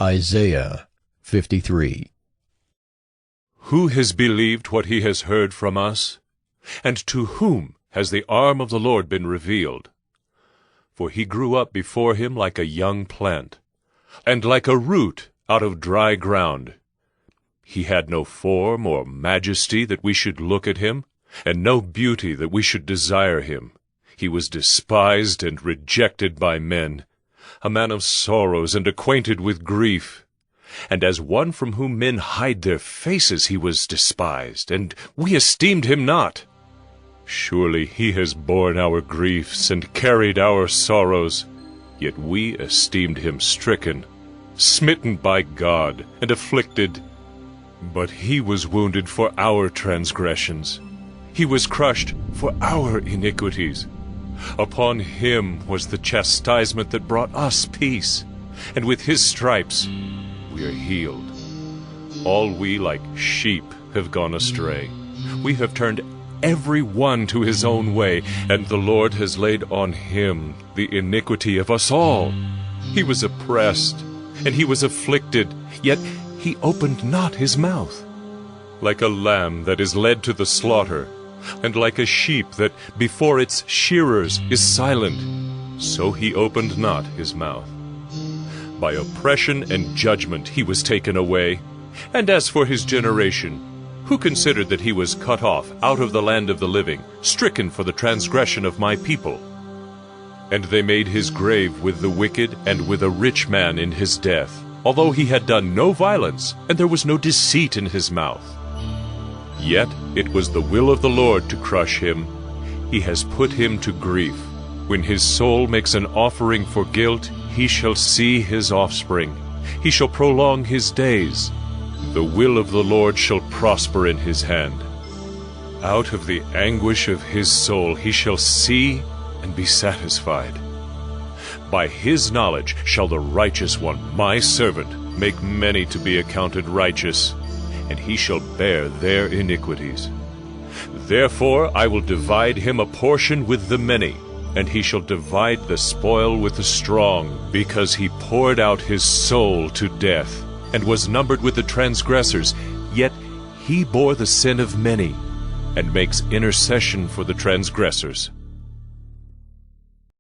Isaiah 53. Who has believed what he has heard from us? And to whom has the arm of the Lord been revealed? For he grew up before him like a young plant, and like a root out of dry ground. He had no form or majesty that we should look at him, and no beauty that we should desire him. He was despised and rejected by men, a man of sorrows and acquainted with grief. And as one from whom men hide their faces he was despised, and we esteemed him not. Surely he has borne our griefs and carried our sorrows, yet we esteemed him stricken, smitten by God, and afflicted. But he was wounded for our transgressions. He was crushed for our iniquities. Upon him was the chastisement that brought us peace, and with his stripes we are healed. All we like sheep have gone astray. We have turned every one to his own way, and the Lord has laid on him the iniquity of us all. He was oppressed, and he was afflicted, yet he opened not his mouth. Like a lamb that is led to the slaughter, and like a sheep that before its shearers is silent, so he opened not his mouth. By oppression and judgment he was taken away. And as for his generation, who considered that he was cut off out of the land of the living, stricken for the transgression of my people? And they made his grave with the wicked and with a rich man in his death, although he had done no violence, and there was no deceit in his mouth. Yet it was the will of the Lord to crush him. He has put him to grief. When his soul makes an offering for guilt, he shall see his offspring. He shall prolong his days. The will of the Lord shall prosper in his hand. Out of the anguish of his soul he shall see and be satisfied. By his knowledge shall the righteous one, my servant, make many to be accounted righteous, and he shall bear their iniquities. Therefore I will divide him a portion with the many, and he shall divide the spoil with the strong, because he poured out his soul to death, and was numbered with the transgressors. Yet he bore the sin of many, and makes intercession for the transgressors.